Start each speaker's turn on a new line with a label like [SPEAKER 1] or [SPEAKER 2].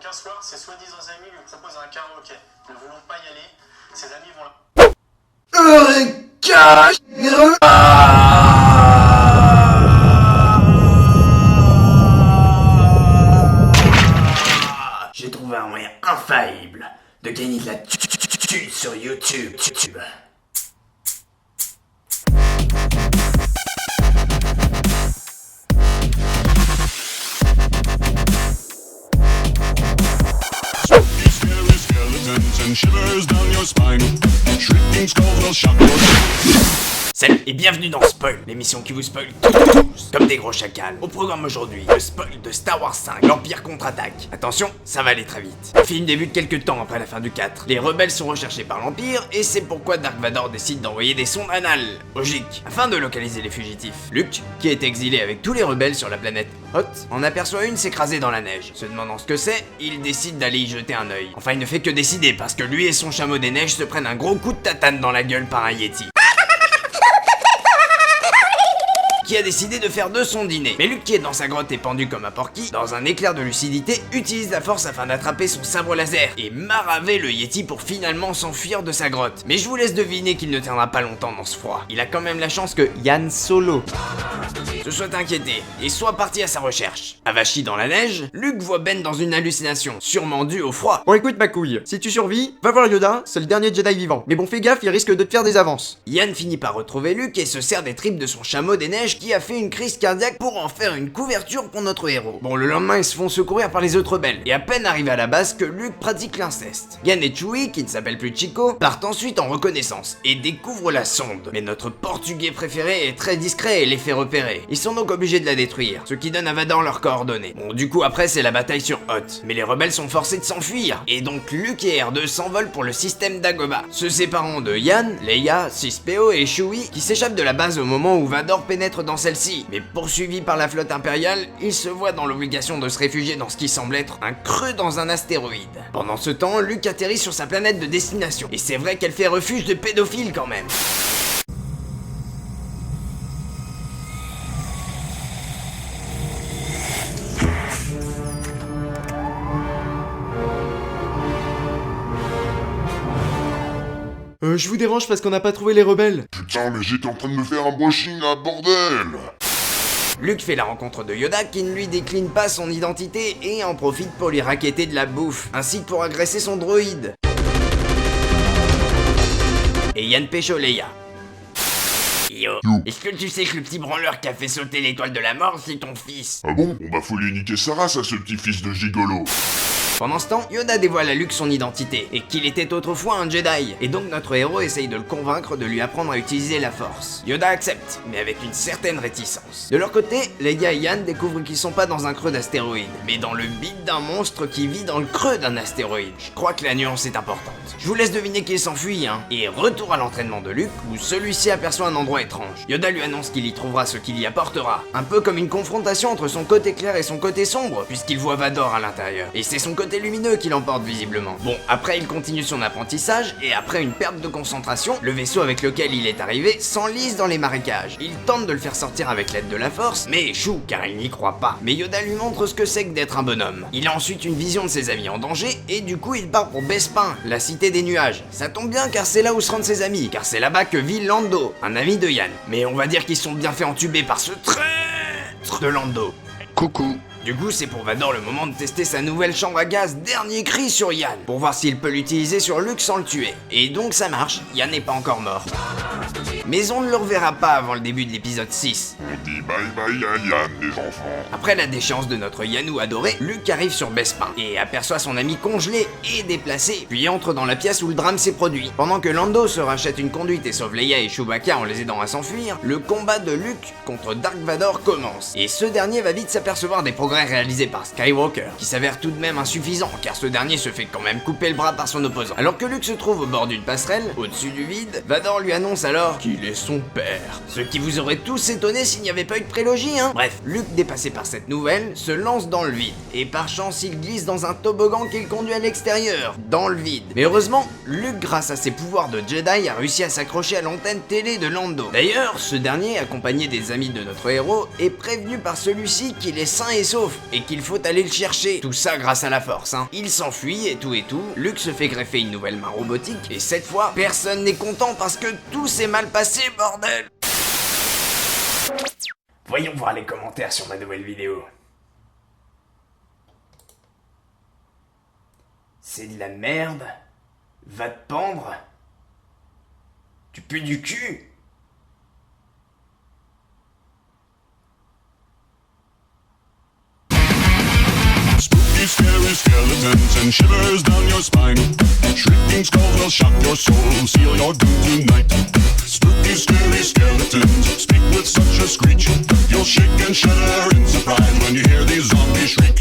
[SPEAKER 1] un soir, ses soi-disant amis lui proposent un karaoké. Ne voulant pas y aller, ses amis vont
[SPEAKER 2] J'ai trouvé un moyen infaillible de gagner de la thune sur YouTube.
[SPEAKER 3] And shivers down your spine. Shrieking skulls will shock your...
[SPEAKER 2] Salut et bienvenue dans Spoil, l'émission qui vous spoil tous comme des gros chacals. Au programme aujourd'hui, le spoil de Star Wars 5, l'Empire contre-attaque. Attention, ça va aller très vite. Le film débute quelques temps après la fin du 4. Les rebelles sont recherchés par l'Empire et c'est pourquoi Dark Vador décide d'envoyer des sondes anales, logique, afin de localiser les fugitifs. Luke, qui est exilé avec tous les rebelles sur la planète Hoth, en aperçoit une s'écraser dans la neige. Se demandant ce que c'est, il décide d'aller y jeter un œil. Enfin, il ne fait que décider parce que lui et son chameau des neiges se prennent un gros coup de tatane dans la gueule par un Yeti, qui a décidé de faire de son dîner. Mais Luke, qui est dans sa grotte et pendu comme un porky, dans un éclair de lucidité, utilise la force afin d'attraper son sabre laser et maraver le Yeti pour finalement s'enfuir de sa grotte. Mais je vous laisse deviner qu'il ne tiendra pas longtemps dans ce froid. Il a quand même la chance que Han Solo se soit inquiété et soit parti à sa recherche. Avachi dans la neige, Luke voit Ben dans une hallucination, sûrement due au froid.
[SPEAKER 4] Bon écoute ma couille, si tu survis, va voir Yoda, c'est le dernier Jedi vivant. Mais bon fais gaffe, il risque de te faire des avances.
[SPEAKER 2] Yann finit par retrouver Luke et se sert des tripes de son chameau des neiges qui a fait une crise cardiaque pour en faire une couverture pour notre héros. Bon, le lendemain ils se font secourir par les autres rebelles et à peine arrivé à la base que Luke pratique l'inceste. Yann et Chewie, qui ne s'appelle plus Chico, partent ensuite en reconnaissance et découvrent la sonde. Mais notre portugais préféré est très discret et les fait repérer. Ils sont donc obligés de la détruire, ce qui donne à Vador leurs coordonnées. Bon, du coup après c'est la bataille sur Hoth, mais les rebelles sont forcés de s'enfuir et donc Luke et R2 s'envolent pour le système Dagobah, se séparant de Yann, Leia, 6PO et Chewie qui s'échappent de la base au moment où Vador pénètre dans celle-ci. Mais poursuivi par la flotte impériale, il se voit dans l'obligation de se réfugier dans ce qui semble être un creux dans un astéroïde. Pendant ce temps, Luke atterrit sur sa planète de destination, et c'est vrai qu'elle fait refuge de pédophiles quand même.
[SPEAKER 4] Je vous dérange parce qu'on n'a pas trouvé les rebelles.
[SPEAKER 3] Putain, mais j'étais en train de me faire un brushing là, bordel!
[SPEAKER 2] Luke fait la rencontre de Yoda qui ne lui décline pas son identité et en profite pour lui racketter de la bouffe, ainsi que pour agresser son droïde. Et Yann pécho Leia. Yo, est-ce que tu sais que le petit branleur qui a fait sauter l'étoile de la mort, c'est ton fils?
[SPEAKER 3] Ah bon? Bon bah faut lui niquer sa race à ce petit fils de gigolo.
[SPEAKER 2] Pendant ce temps, Yoda dévoile à Luke son identité, et qu'il était autrefois un Jedi, et donc notre héros essaye de le convaincre de lui apprendre à utiliser la force. Yoda accepte, mais avec une certaine réticence. De leur côté, Leia et Yann découvrent qu'ils sont pas dans un creux d'astéroïde, mais dans le bide d'un monstre qui vit dans le creux d'un astéroïde. Je crois que la nuance est importante. Je vous laisse deviner qu'il s'enfuit, hein. Et retour à l'entraînement de Luke, où celui-ci aperçoit un endroit étrange. Yoda lui annonce qu'il y trouvera ce qu'il y apportera, un peu comme une confrontation entre son côté clair et son côté sombre, puisqu'il voit Vador à l'intérieur. Et c'est son côté lumineux qui l'emporte visiblement. Bon, après il continue son apprentissage, et après une perte de concentration, le vaisseau avec lequel il est arrivé s'enlise dans les marécages. Il tente de le faire sortir avec l'aide de la force, mais échoue, car il n'y croit pas. Mais Yoda lui montre ce que c'est que d'être un bonhomme. Il a ensuite une vision de ses amis en danger, et du coup il part pour Bespin, la cité des nuages. Ça tombe bien car c'est là où se rendent ses amis, car c'est là-bas que vit Lando, un ami de Yann. Mais on va dire qu'ils sont bien fait entuber par ce traître de Lando.
[SPEAKER 3] Coucou.
[SPEAKER 2] Du coup, c'est pour Vador le moment de tester sa nouvelle chambre à gaz dernier cri sur Yann, pour voir s'il peut l'utiliser sur Luke sans le tuer. Et donc ça marche, Yann n'est pas encore mort. Mais on ne le reverra pas avant le début de l'épisode 6.
[SPEAKER 3] On dit bye bye à Yann, les enfants.
[SPEAKER 2] Après la déchéance de notre Yanou adoré, Luke arrive sur Bespin et aperçoit son ami congelé et déplacé, puis entre dans la pièce où le drame s'est produit. Pendant que Lando se rachète une conduite et sauve Leia et Chewbacca en les aidant à s'enfuir, le combat de Luke contre Dark Vador commence. Et ce dernier va vite s'apercevoir des progrès réalisés par Skywalker, qui s'avère tout de même insuffisant, car ce dernier se fait quand même couper le bras par son opposant. Alors que Luke se trouve au bord d'une passerelle, au-dessus du vide, Vador lui annonce alors qu'il est son père. Ce qui vous aurait tous étonné s'il n'y avait pas eu de prélogie, hein. Bref, Luke, dépassé par cette nouvelle, se lance dans le vide, et par chance il glisse dans un toboggan qui le conduit à l'extérieur, dans le vide. Mais heureusement, Luke, grâce à ses pouvoirs de Jedi, a réussi à s'accrocher à l'antenne télé de Lando. D'ailleurs, ce dernier, accompagné des amis de notre héros, est prévenu par celui-ci qu'il est sain et sauf sauf et qu'il faut aller le chercher. Tout ça grâce à la force, hein. Il s'enfuit et tout. Luke se fait greffer une nouvelle main robotique et cette fois, personne n'est content parce que tout s'est mal passé, bordel. Voyons voir les commentaires sur ma nouvelle vidéo. C'est de la merde. Va te pendre. Tu pues du cul.
[SPEAKER 3] Spooky, scary skeletons and shivers down your spine. Shrieking skulls will shock your soul, seal your doom tonight. Spooky, scary skeletons speak with such a screech. You'll shake and shudder in surprise when you hear these zombies shriek.